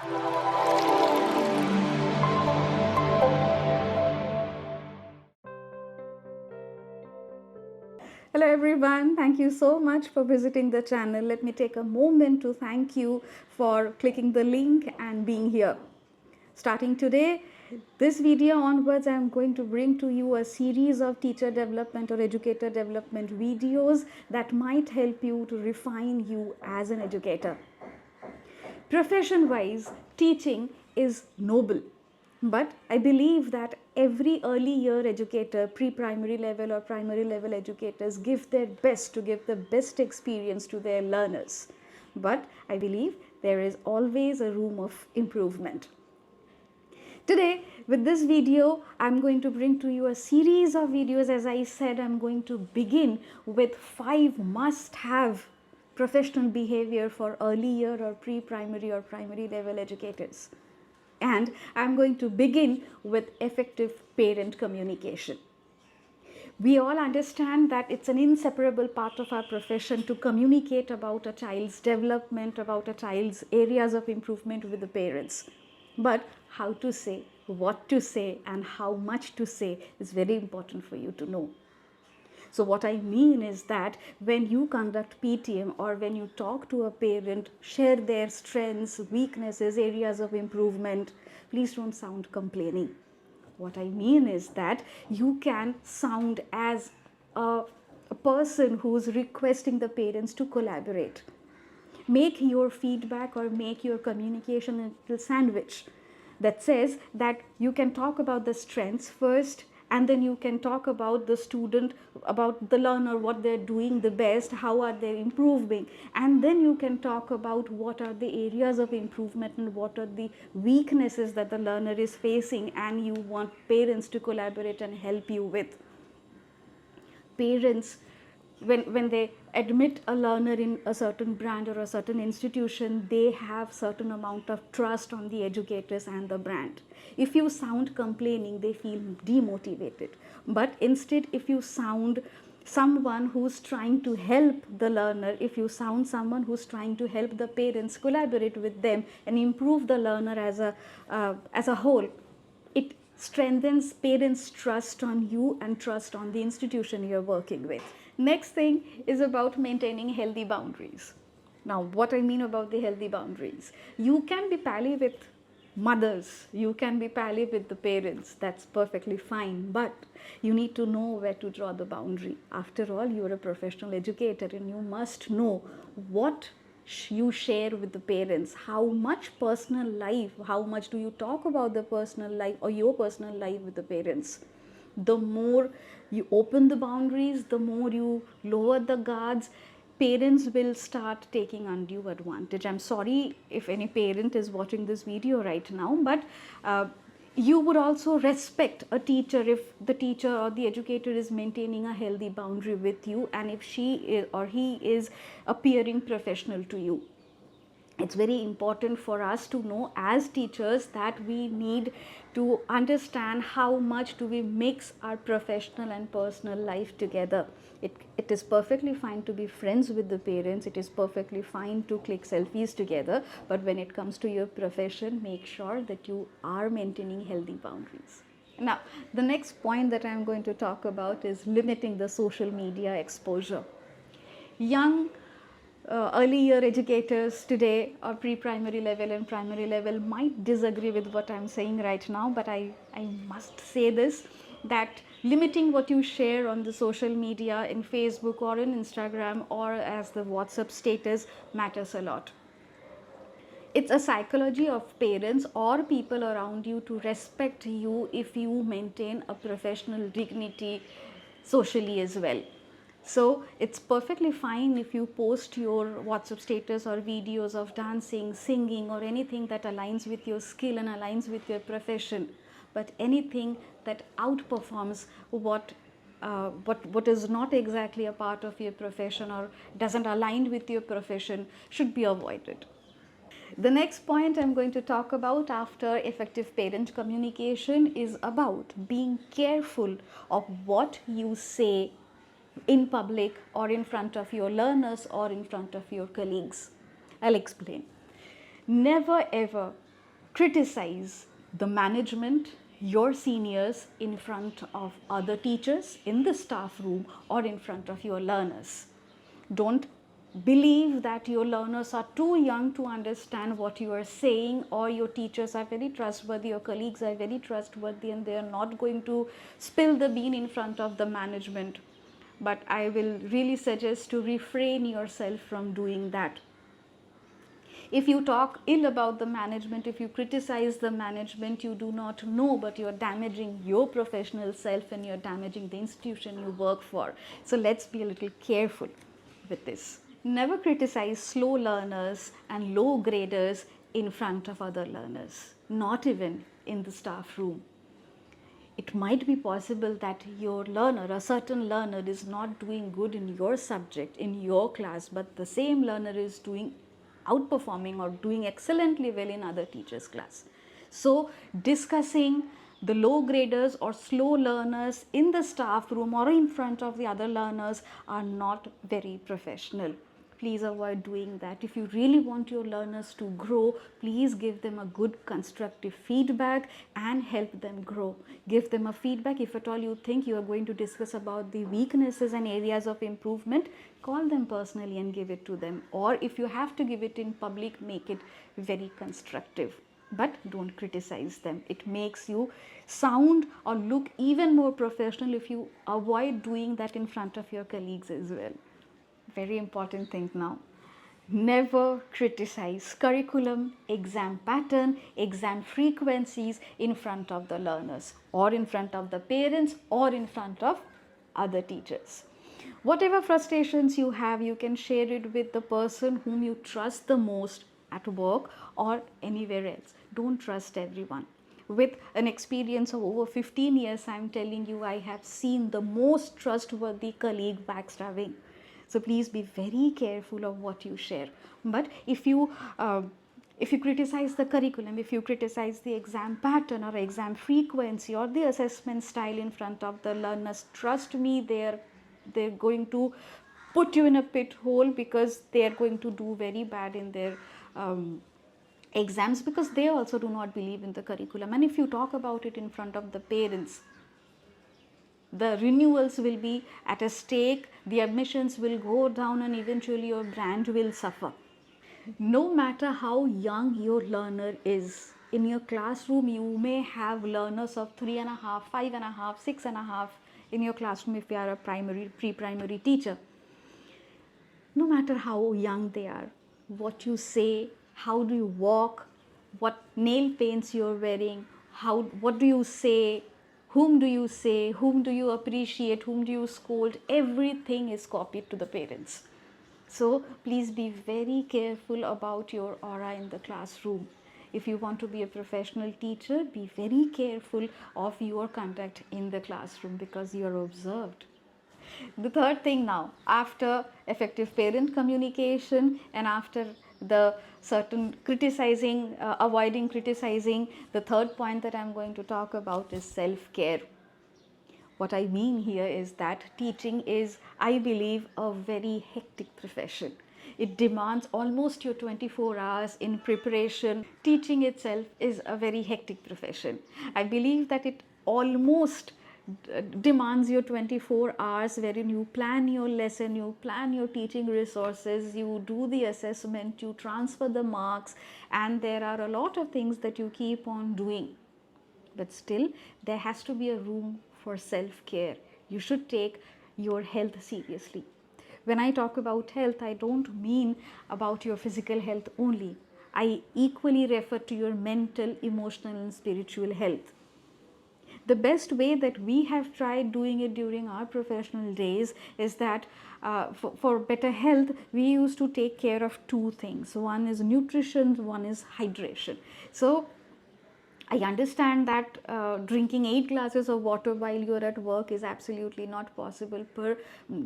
Hello everyone, thank you so much for visiting the channel. Let me take a moment to thank you for clicking the link and being here. Starting today, this video onwards, I am going to bring to you a series of teacher development or educator development videos that might help you to refine you as an educator. Profession-wise, teaching is noble. But I believe that every early year educator, pre-primary level or primary level educators give their best to give the best experience to their learners. But I believe there is always a room of improvement. Today, with this video, I'm going to bring to you a series of videos. As I said, I'm going to begin with 5 must-have professional behavior for early year or pre-primary or primary level educators. And I'm going to begin with effective parent communication. We all understand that it's an inseparable part of our profession to communicate about a child's development, about a child's areas of improvement with the parents. But how to say, what to say, and how much to say is very important for you to know. So what I mean is that when you conduct PTM or when you talk to a parent, share their strengths, weaknesses, areas of improvement, please don't sound complaining. What I mean is that you can sound as a person who's requesting the parents to collaborate. Make your feedback or make your communication a little sandwich that says that you can talk about the strengths first, and then you can talk about the student, about the learner, what they're doing the best, how are they improving, and then you can talk about what are the areas of improvement and what are the weaknesses that the learner is facing and you want parents to collaborate and help you with. Parents, when they admit a learner in a certain brand or a certain institution, they have certain amount of trust on the educators and the brand. If you sound complaining, they feel demotivated. But instead, if you sound someone who's trying to help the learner, if you sound someone who's trying to help the parents, collaborate with them and improve the learner as a whole, it strengthens parents' trust on you and trust on the institution you're working with. Next thing is about maintaining healthy boundaries. Now, what I mean about the healthy boundaries, you can be pally with mothers, you can be pally with the parents, that's perfectly fine, but you need to know where to draw the boundary. After all, you're a professional educator and you must know what you share with the parents, how much personal life, how much do you talk about the personal life or your personal life with the parents. The more you open the boundaries, the more you lower the guards, parents will start taking undue advantage. I'm sorry if any parent is watching this video right now, but you would also respect a teacher if the teacher or the educator is maintaining a healthy boundary with you and if she is, or he is appearing professional to you. It's very important for us to know as teachers that we need to understand how much do we mix our professional and personal life together. It is perfectly fine to be friends with the parents, it is perfectly fine to click selfies together, but when it comes to your profession, make sure that you are maintaining healthy boundaries. Now, the next point that I'm going to talk about is limiting the social media exposure. Young early year educators today or pre-primary level and primary level might disagree with what I'm saying right now, but I must say this, that limiting what you share on the social media in Facebook or in Instagram or as the WhatsApp status matters a lot. It's a psychology of parents or people around you to respect you if you maintain a professional dignity socially as well. So it's perfectly fine if you post your WhatsApp status or videos of dancing, singing or anything that aligns with your skill and aligns with your profession. But anything that outperforms what is not exactly a part of your profession or doesn't align with your profession should be avoided. The next point I'm going to talk about after effective parent communication is about being careful of what you say in public or in front of your learners or in front of your colleagues. I'll explain. Never ever criticize the management, your seniors in front of other teachers in the staff room or in front of your learners. Don't believe that your learners are too young to understand what you are saying, or your teachers are very trustworthy, your colleagues are very trustworthy, and they are not going to spill the bean in front of the management. But I will really suggest to refrain yourself from doing that. If you talk ill about the management, if you criticize the management, you do not know, but you're damaging your professional self and you're damaging the institution you work for. So let's be a little careful with this. Never criticize slow learners and low graders in front of other learners, not even in the staff room. It might be possible that your learner, a certain learner, is not doing good in your subject, in your class, but the same learner is outperforming or doing excellently well in other teachers' class. So discussing the low graders or slow learners in the staff room or in front of the other learners are not very professional. Please avoid doing that. If you really want your learners to grow, please give them a good constructive feedback and help them grow. Give them a feedback. If at all you think you are going to discuss about the weaknesses and areas of improvement, call them personally and give it to them. Or if you have to give it in public, make it very constructive. But don't criticize them. It makes you sound or look even more professional if you avoid doing that in front of your colleagues as well. Very important thing now. Never criticize curriculum, exam pattern, exam frequencies in front of the learners or in front of the parents or in front of other teachers. Whatever frustrations you have, you can share it with the person whom you trust the most at work or anywhere else. Don't trust everyone. With an experience of over 15 years, I am telling you, I have seen the most trustworthy colleague backstabbing. So please be very careful of what you share. But if you criticize the curriculum, if you criticize the exam pattern or exam frequency or the assessment style in front of the learners, trust me, they're going to put you in a pit hole, because they are going to do very bad in their exams, because they also do not believe in the curriculum. And if you talk about it in front of the parents, the renewals will be at a stake, the admissions will go down, and eventually your brand will suffer. No matter how young your learner is, in your classroom you may have learners of 3.5, 5.5, 6.5 in your classroom if you are a pre-primary teacher. No matter how young they are, what you say, how do you walk, what nail paints you're wearing, what do you say, whom do you say, whom do you appreciate, whom do you scold, everything is copied to the parents. So please be very careful about your aura in the classroom. If you want to be a professional teacher, be very careful of your conduct in the classroom, because you are observed. The third thing now, after effective parent communication and after the certain criticizing, avoiding criticizing, the third point that I'm going to talk about is self-care. What I mean here is that teaching is, I believe, a very hectic profession. It demands almost your 24 hours in preparation. Teaching itself is a very hectic profession. I believe that it almost demands your 24 hours, wherein you plan your lesson, you plan your teaching resources, you do the assessment, you transfer the marks, and there are a lot of things that you keep on doing. But still, there has to be a room for self-care. You should take your health seriously. When I talk about health, I don't mean about your physical health only. I equally refer to your mental, emotional, and spiritual health. The best way that we have tried doing it during our professional days is that for better health, we used to take care of two things. One is nutrition, one is hydration. So I understand that drinking 8 glasses of water while you're at work is absolutely not possible.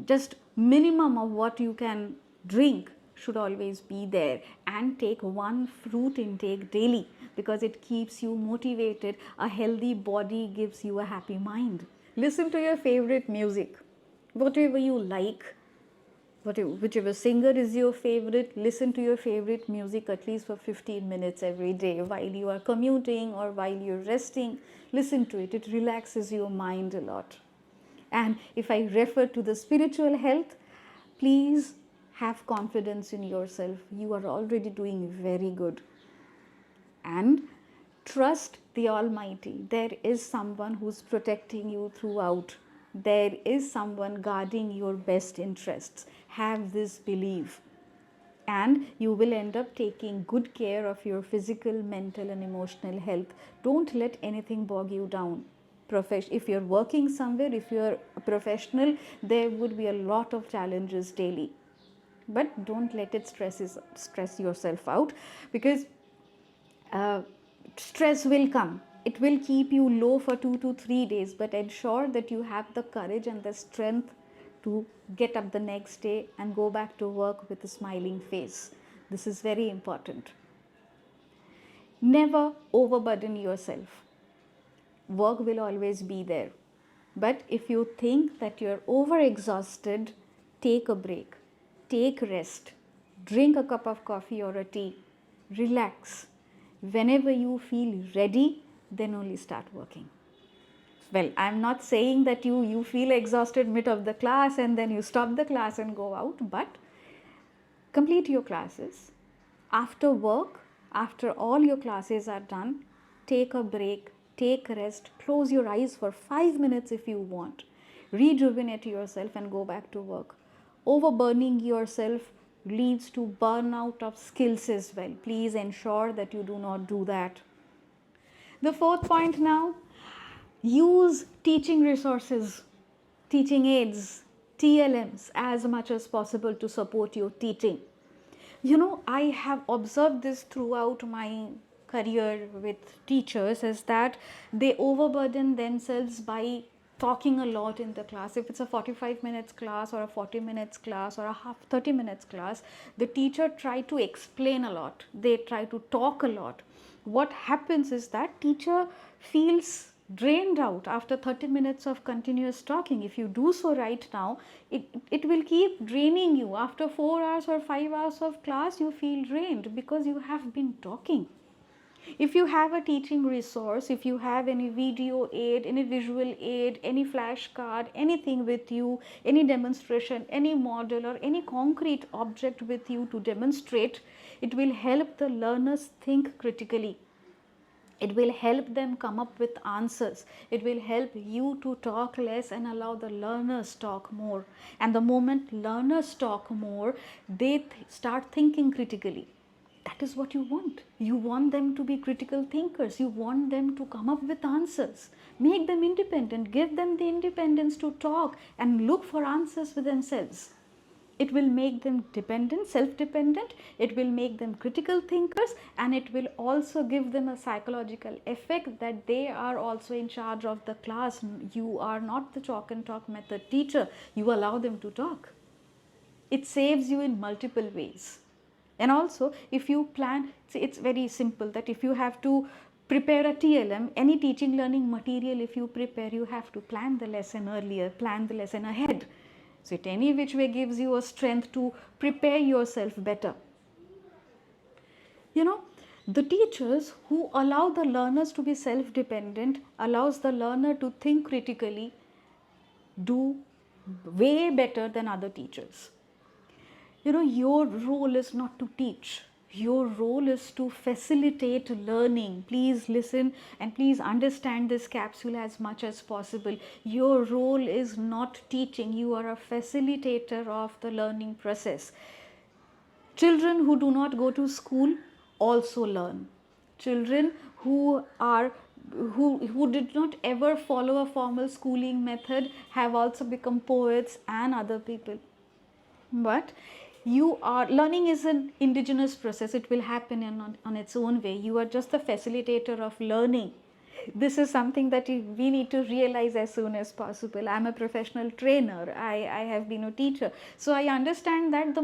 Just minimum of what you can drink should always be there, and take one fruit intake daily, because it keeps you motivated. A healthy body gives you a happy mind. Listen to your favorite music, whatever you like. whichever singer is your favorite, listen to your favorite music at least for 15 minutes every day while you are commuting or while you're resting. Listen to it. It relaxes your mind a lot. And if I refer to the spiritual health, please have confidence in yourself. You are already doing very good. And trust the Almighty. There is someone who's protecting you throughout. There is someone guarding your best interests. Have this belief. And you will end up taking good care of your physical, mental, and emotional health. Don't let anything bog you down. If you're working somewhere, if you're a professional, there would be a lot of challenges daily. But don't let it stress yourself out, because stress will come. It will keep you low for 2 to 3 days, but ensure that you have the courage and the strength to get up the next day and go back to work with a smiling face. This is very important. Never overburden yourself. Work will always be there. But if you think that you're overexhausted, take a break, take rest, drink a cup of coffee or a tea, relax. Whenever you feel ready, then only start working. Well, I'm not saying that you feel exhausted mid of the class and then you stop the class and go out, but complete your classes. After work, after all your classes are done, take a break, take rest, close your eyes for 5 minutes if you want. Rejuvenate yourself and go back to work. Overburning yourself leads to burnout of skills as well. Please ensure that you do not do that. The fourth point now, use teaching resources, teaching aids, TLMs as much as possible to support your teaching. I have observed this throughout my career with teachers, is that they overburden themselves by talking a lot in the class. If it's a 45 minutes class or a 40 minutes class or a 30 minutes class, the teacher try to explain a lot. They try to talk a lot. What happens is that teacher feels drained out after 30 minutes of continuous talking. If you do so right now, it will keep draining you. After 4 hours or 5 hours of class, you feel drained because you have been talking. If you have a teaching resource, if you have any video aid, any visual aid, any flashcard, anything with you, any demonstration, any model or any concrete object with you to demonstrate, it will help the learners think critically. It will help them come up with answers. It will help you to talk less and allow the learners talk more. And the moment learners talk more, they start thinking critically. That is what you want. You want them to be critical thinkers. You want them to come up with answers. Make them independent. Give them the independence to talk and look for answers for themselves. It will make them dependent, self-dependent. It will make them critical thinkers, and it will also give them a psychological effect that they are also in charge of the class. You are not the chalk and talk method teacher. You allow them to talk. It saves you in multiple ways. And also, if you plan, it's very simple that if you have to prepare a TLM, any teaching learning material, if you prepare, you have to plan the lesson earlier, plan the lesson ahead. So it any which way gives you a strength to prepare yourself better. The teachers who allow the learners to be self-dependent, allows the learner to think critically, do way better than other teachers. Your role is not to teach. Your role is to facilitate learning. Please listen and please understand this capsule as much as possible. Your role is not teaching. You are a facilitator of the learning process. Children who do not go to school also learn. Children who did not ever follow a formal schooling method have also become poets and other people. But learning is an indigenous process. It will happen on its own way. You are just the facilitator of learning. This is something that we need to realize as soon as possible. I'm a professional trainer. I have been a teacher. So I understand that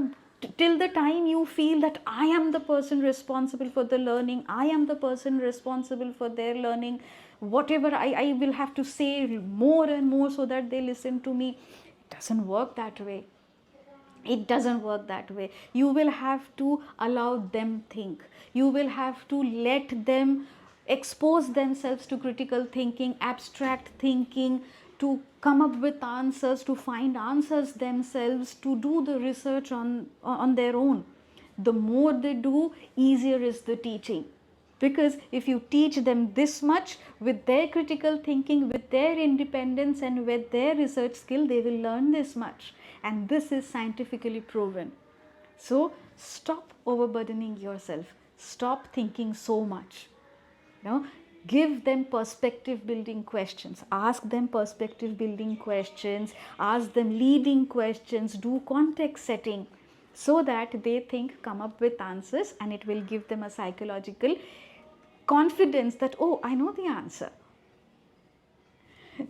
till the time you feel that I am the person responsible for the learning, I am the person responsible for their learning, whatever I will have to say more and more so that they listen to me, it doesn't work that way. It doesn't work that way. You will have to allow them think. You will have to let them expose themselves to critical thinking, abstract thinking, to come up with answers, to find answers themselves, to do the research on their own. The more they do, easier is the teaching. Because if you teach them this much, with their critical thinking, with their independence, and with their research skill, they will learn this much. And this is scientifically proven. So stop overburdening yourself. Stop thinking so much. Give them perspective building questions. Ask them perspective building questions. Ask them leading questions. Do context setting, so that they think, come up with answers, and it will give them a psychological confidence that, oh, I know the answer.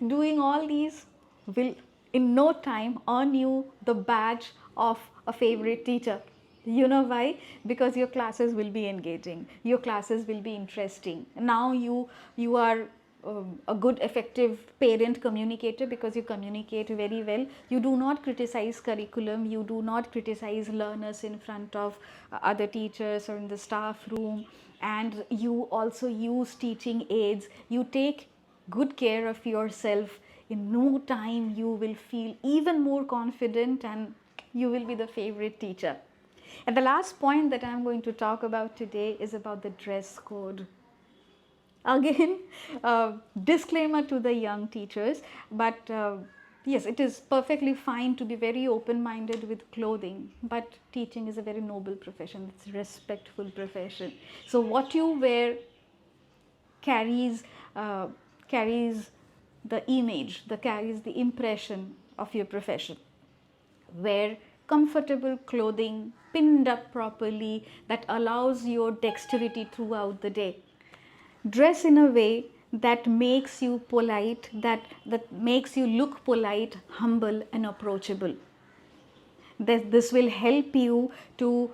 Doing all these will in no time earn you the badge of a favorite teacher. You know why? Because your classes will be engaging, your classes will be interesting. Now you are a good effective parent communicator, because you communicate very well. You do not criticize curriculum, you do not criticize learners in front of other teachers or in the staff room, and you also use teaching aids. You take good care of yourself. In no time you will feel even more confident, and you will be the favorite teacher. And the last point that I am going to talk about today is about the dress code. Again, disclaimer to the young teachers, but yes, it is perfectly fine to be very open-minded with clothing, but teaching is a very noble profession. It's a respectful profession. So what you wear carries the image, carries the impression of your profession. Wear comfortable clothing, pinned up properly, that allows your dexterity throughout the day. Dress in a way that makes you polite, that makes you look polite, humble and approachable. This will help you to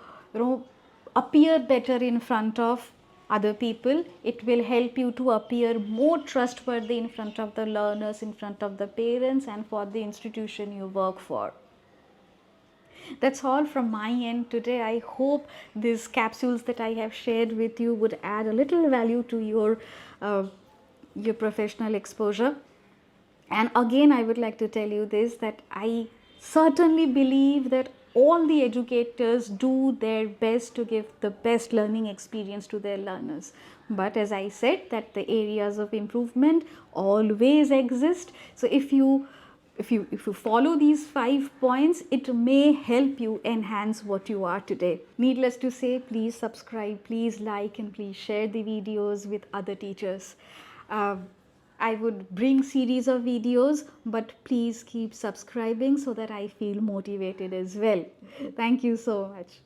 appear better in front of other people. It will help you to appear more trustworthy in front of the learners, in front of the parents, and for the institution you work for. That's all from my end today. I hope these capsules that I have shared with you would add a little value to your professional exposure. And again, I would like to tell you this, that I certainly believe that all the educators do their best to give the best learning experience to their learners. But as I said, that the areas of improvement always exist. So if you follow these 5 points, it may help you enhance what you are today. Needless to say, please subscribe, please like, and please share the videos with other teachers. I would bring series of videos, but please keep subscribing so that I feel motivated as well. Thank you so much.